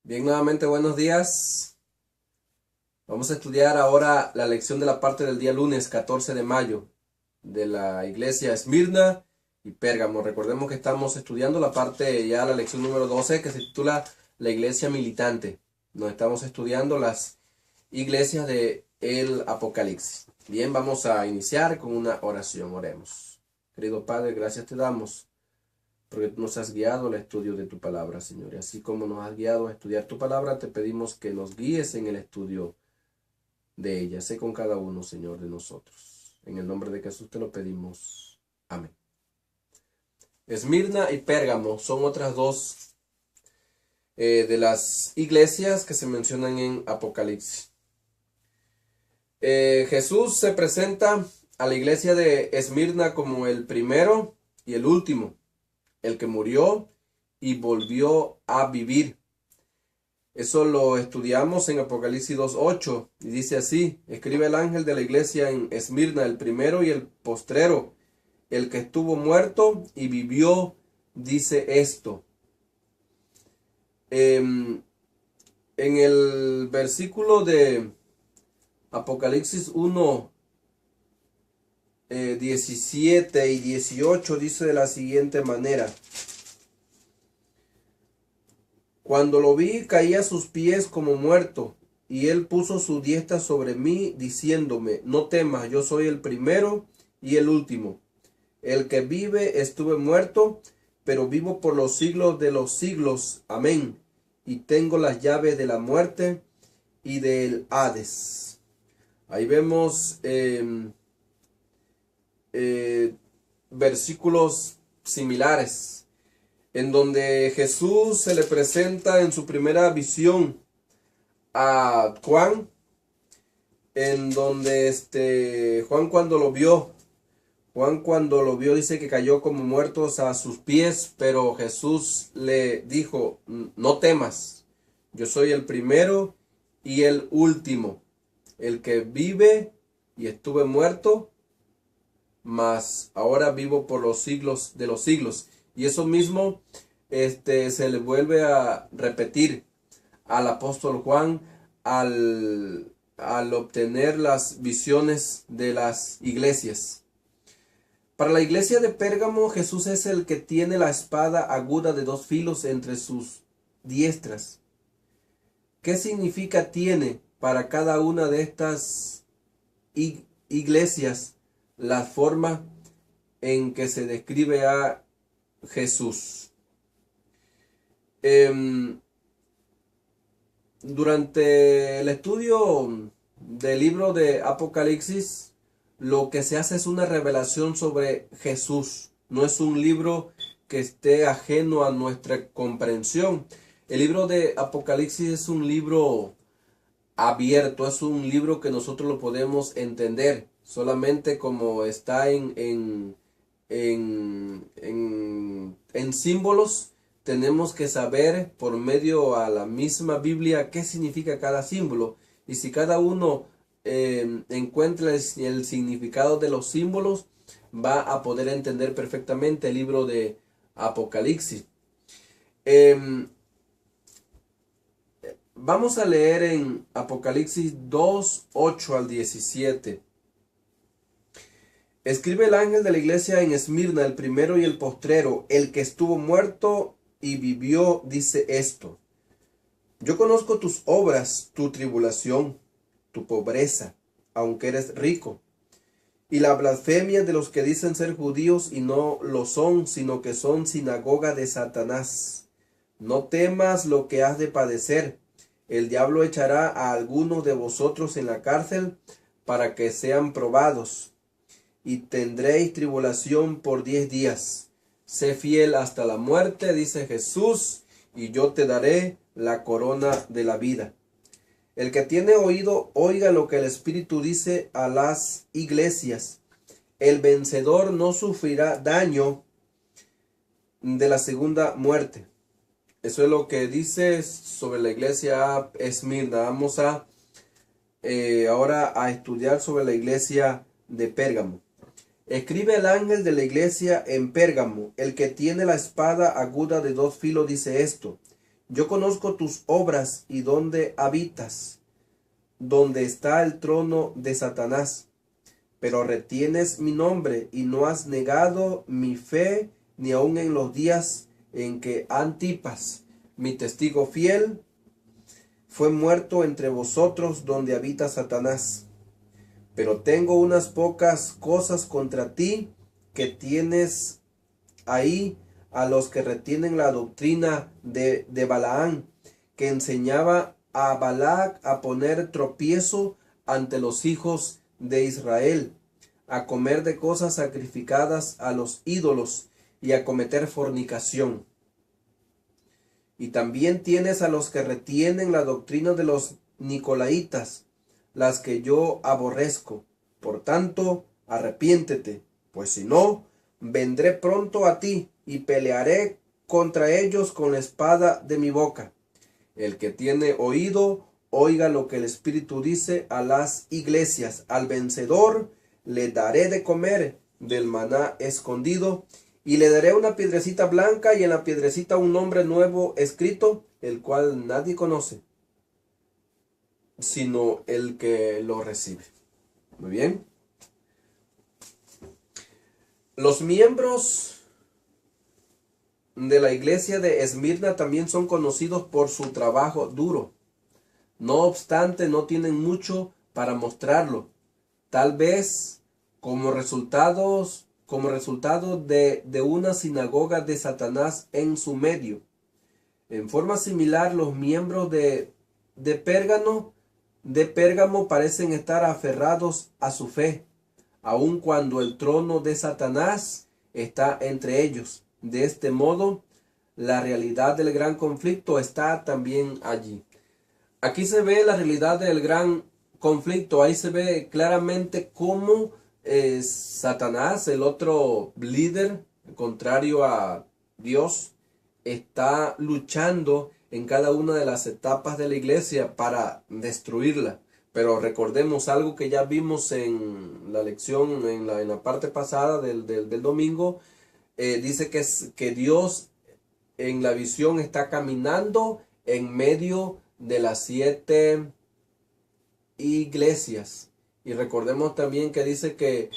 Bien, nuevamente buenos días. Vamos a estudiar ahora la lección de la parte del día lunes 14 de mayo de la iglesia Esmirna y Pérgamo. Recordemos que estamos estudiando la parte, ya la lección número 12, que se titula La iglesia militante. Nos estamos estudiando las iglesias de el Apocalipsis. Bien, vamos a iniciar con una oración. Oremos. Querido Padre, gracias te damos porque tú nos has guiado al estudio de tu palabra, Señor. Y así como nos has guiado a estudiar tu palabra, te pedimos que nos guíes en el estudio de ella. Sé con cada uno, Señor, de nosotros. En el nombre de Jesús te lo pedimos. Amén. Esmirna y Pérgamo son otras dos de las iglesias que se mencionan en Apocalipsis. Jesús se presenta a la iglesia de Esmirna como el primero y el último, el que murió y volvió a vivir. Eso lo estudiamos en Apocalipsis 2:8 y dice así: escribe el ángel de la iglesia en Esmirna, el primero y el postrero, el que estuvo muerto y vivió, dice esto. En el versículo de Apocalipsis 1, 17 y 18 dice de la siguiente manera: cuando lo vi, caí a sus pies como muerto, y él puso su diestra sobre mí, diciéndome: no temas, yo soy el primero y el último. El que vive, estuve muerto, pero vivo por los siglos de los siglos. Amén. Y tengo las llaves de la muerte y del Hades. Ahí vemos versículos similares, en donde Jesús se le presenta en su primera visión a Juan, en donde Juan cuando lo vio dice que cayó como muertos a sus pies, pero Jesús le dijo: no temas, yo soy el primero y el último, el que vive y estuve muerto, mas ahora vivo por los siglos de los siglos. Y eso mismo se le vuelve a repetir al apóstol Juan al obtener las visiones de las iglesias. Para la iglesia de Pérgamo, Jesús es el que tiene la espada aguda de dos filos entre sus diestras. ¿Qué significa tiene para cada una de estas iglesias la forma en que se describe a Jesús? Durante el estudio del libro de Apocalipsis, lo que se hace es una revelación sobre Jesús. No es un libro que esté ajeno a nuestra comprensión. El libro de Apocalipsis es un libro abierto, es un libro que nosotros lo podemos entender. Solamente como está en símbolos, tenemos que saber por medio a la misma Biblia qué significa cada símbolo. Y si cada uno encuentra el significado de los símbolos, va a poder entender perfectamente el libro de Apocalipsis. Vamos a leer en Apocalipsis 2:8 al 17. Escribe el ángel de la iglesia en Esmirna, el primero y el postrero, el que estuvo muerto y vivió, dice esto: yo conozco tus obras, tu tribulación, tu pobreza, aunque eres rico, y la blasfemia de los que dicen ser judíos y no lo son, sino que son sinagoga de Satanás. No temas lo que has de padecer. El diablo echará a algunos de vosotros en la cárcel para que sean probados, y tendréis tribulación por 10 días. Sé fiel hasta la muerte, dice Jesús, y yo te daré la corona de la vida. El que tiene oído, oiga lo que el Espíritu dice a las iglesias. El vencedor no sufrirá daño de la segunda muerte. Eso es lo que dice sobre la iglesia Esmirna. Vamos ahora a estudiar sobre la iglesia de Pérgamo. Escribe el ángel de la iglesia en Pérgamo, el que tiene la espada aguda de dos filos, dice esto: Yo conozco tus obras y dónde habitas, donde está el trono de Satanás. Pero retienes mi nombre y no has negado mi fe, ni aun en los días en que Antipas, mi testigo fiel, fue muerto entre vosotros donde habita Satanás. Pero tengo unas pocas cosas contra ti, que tienes ahí a los que retienen la doctrina de Balaán, que enseñaba a Balac a poner tropiezo ante los hijos de Israel, a comer de cosas sacrificadas a los ídolos y a cometer fornicación. Y también tienes a los que retienen la doctrina de los Nicolaitas, las que yo aborrezco. Por tanto, arrepiéntete, pues si no, vendré pronto a ti y pelearé contra ellos con la espada de mi boca. El que tiene oído, oiga lo que el Espíritu dice a las iglesias. Al vencedor le daré de comer del maná escondido, y le daré una piedrecita blanca, y en la piedrecita un nombre nuevo escrito, el cual nadie conoce, sino el que lo recibe. Muy bien. Los miembros de la iglesia de Esmirna también son conocidos por su trabajo duro. No obstante, no tienen mucho para mostrarlo. Tal vez como resultado de una sinagoga de Satanás en su medio. En forma similar, los miembros de Pérgamo parecen estar aferrados a su fe, aun cuando el trono de Satanás está entre ellos. De este modo, la realidad del gran conflicto está también allí. Aquí se ve la realidad del gran conflicto. Ahí se ve claramente cómo Satanás, el otro líder, contrario a Dios, está luchando en cada una de las etapas de la iglesia para destruirla. Pero recordemos algo que ya vimos en la lección, en la parte pasada del domingo. Dice que Dios en la visión está caminando en medio de las 7 iglesias. Y recordemos también que dice que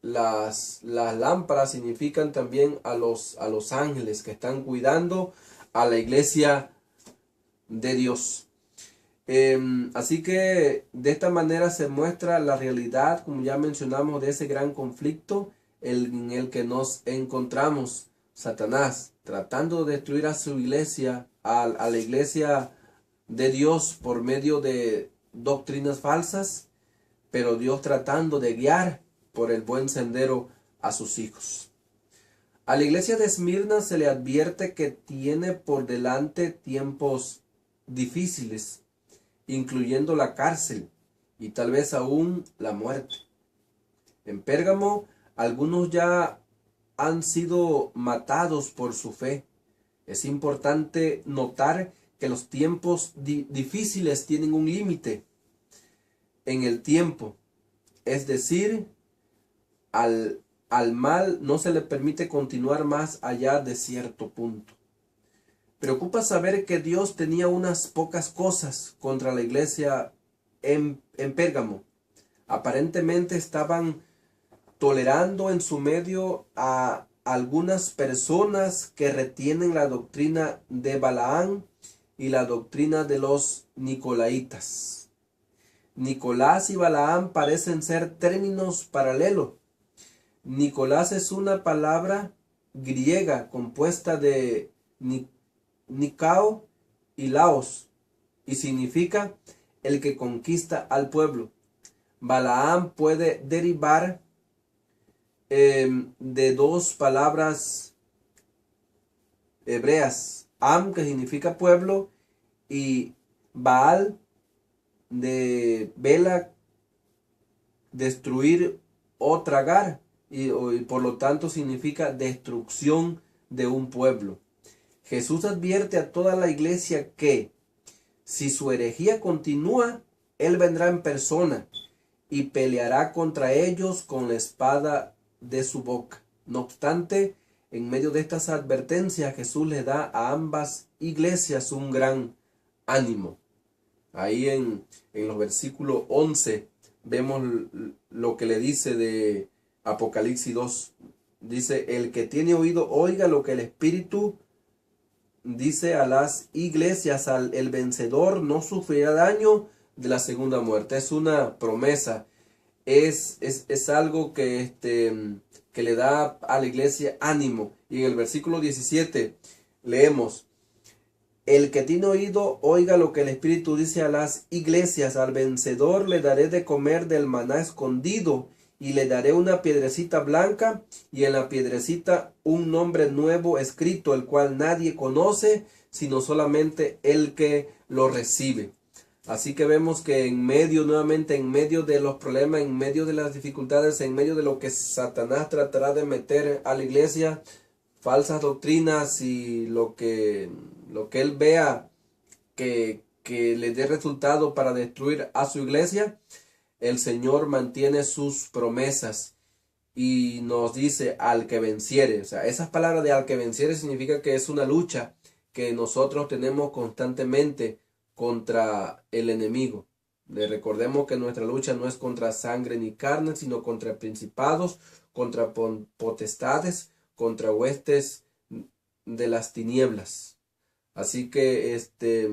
las lámparas significan también a los ángeles que están cuidando a la iglesia de Dios. Así que de esta manera se muestra la realidad, como ya mencionamos, de ese gran conflicto en el que nos encontramos. Satanás tratando de destruir a su iglesia, a la iglesia de Dios por medio de doctrinas falsas, pero Dios tratando de guiar por el buen sendero a sus hijos. A la iglesia de Esmirna se le advierte que tiene por delante tiempos difíciles, incluyendo la cárcel y tal vez aún la muerte. En Pérgamo, algunos ya han sido matados por su fe. Es importante notar que los tiempos difíciles tienen un límite en el tiempo. Es decir, al mal no se le permite continuar más allá de cierto punto. Preocupa saber que Dios tenía unas pocas cosas contra la iglesia en Pérgamo. Aparentemente estaban tolerando en su medio a algunas personas que retienen la doctrina de Balaán y la doctrina de los Nicolaitas. Nicolás y Balaán parecen ser términos paralelos. Nicolás es una palabra griega compuesta de Nikao y Laos y significa el que conquista al pueblo. Balaán puede derivar de dos palabras hebreas, Am, que significa pueblo, y Baal, de vela, destruir o tragar, y por lo tanto significa destrucción de un pueblo. Jesús advierte a toda la iglesia que si su herejía continúa, Él vendrá en persona y peleará contra ellos con la espada de su boca. No obstante, en medio de estas advertencias, Jesús le da a ambas iglesias un gran ánimo. Ahí en los versículos 11 vemos lo que le dice de Apocalipsis 2. Dice, el que tiene oído, oiga lo que el Espíritu dice a las iglesias. El vencedor no sufrirá daño de la segunda muerte. Es una promesa. Es algo que le da a la iglesia ánimo. Y en el versículo 17 leemos, el que tiene oído, oiga lo que el Espíritu dice a las iglesias. Al vencedor le daré de comer del maná escondido, y le daré una piedrecita blanca, y en la piedrecita un nombre nuevo escrito, el cual nadie conoce, sino solamente el que lo recibe. Así que vemos que nuevamente en medio de los problemas, en medio de las dificultades, en medio de lo que Satanás tratará de meter a la iglesia, falsas doctrinas y lo que él vea que le dé resultado para destruir a su iglesia, el Señor mantiene sus promesas y nos dice al que venciere. O sea, esas palabras de al que venciere significa que es una lucha que nosotros tenemos constantemente contra el enemigo. Le recordemos que nuestra lucha no es contra sangre ni carne, sino contra principados, contra potestades, contra huestes de las tinieblas. Así que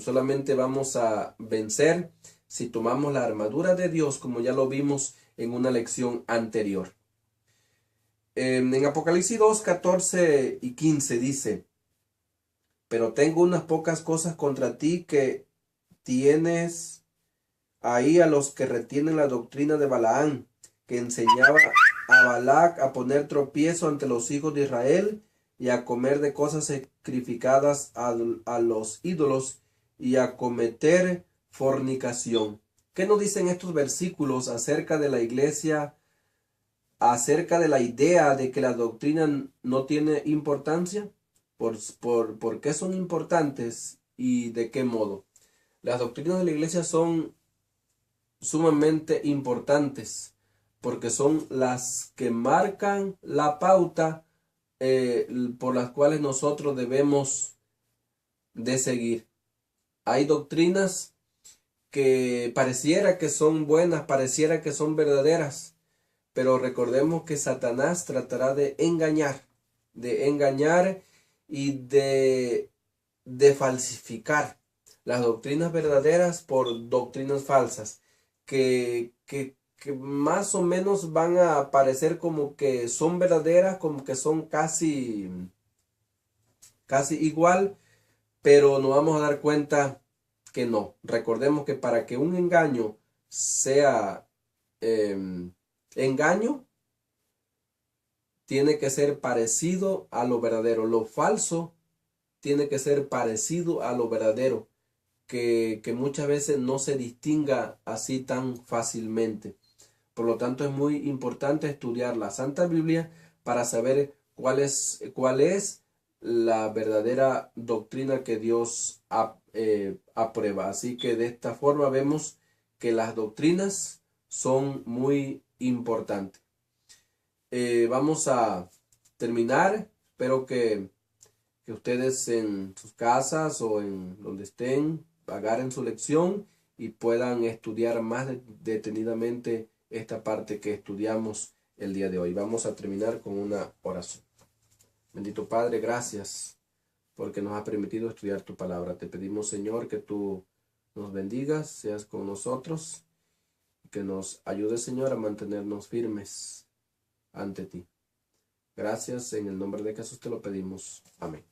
solamente vamos a vencer si tomamos la armadura de Dios, como ya lo vimos en una lección anterior. En Apocalipsis 2, 14 y 15 dice, pero tengo unas pocas cosas contra ti, que tienes ahí a los que retienen la doctrina de Balaán, que enseñaba a Balac a poner tropiezo ante los hijos de Israel, y a comer de cosas sacrificadas a los ídolos, y a cometer fornicación. ¿Qué nos dicen estos versículos acerca de la iglesia, acerca de la idea de que la doctrina no tiene importancia? ¿Por qué son importantes y de qué modo? Las doctrinas de la iglesia son sumamente importantes porque son las que marcan la pauta por las cuales nosotros debemos de seguir. Hay doctrinas que pareciera que son buenas, pareciera que son verdaderas, pero recordemos que Satanás tratará de engañar y de falsificar las doctrinas verdaderas por doctrinas falsas, que más o menos van a parecer como que son verdaderas, como que son casi igual, pero nos vamos a dar cuenta que no. Recordemos que para que un engaño sea engaño, tiene que ser parecido a lo verdadero. Lo falso tiene que ser parecido a lo verdadero, que muchas veces no se distinga así tan fácilmente. Por lo tanto, es muy importante estudiar la Santa Biblia para saber cuál es la verdadera doctrina que Dios aprueba. Así que de esta forma vemos que las doctrinas son muy importantes. Vamos a terminar. Espero que ustedes en sus casas o en donde estén agarren su lección y puedan estudiar más detenidamente esta parte que estudiamos el día de hoy. Vamos a terminar con una oración. Bendito Padre, gracias porque nos has permitido estudiar tu palabra. Te pedimos, Señor, que tú nos bendigas, seas con nosotros, y que nos ayudes, Señor, a mantenernos firmes ante ti. Gracias, en el nombre de Jesús te lo pedimos. Amén.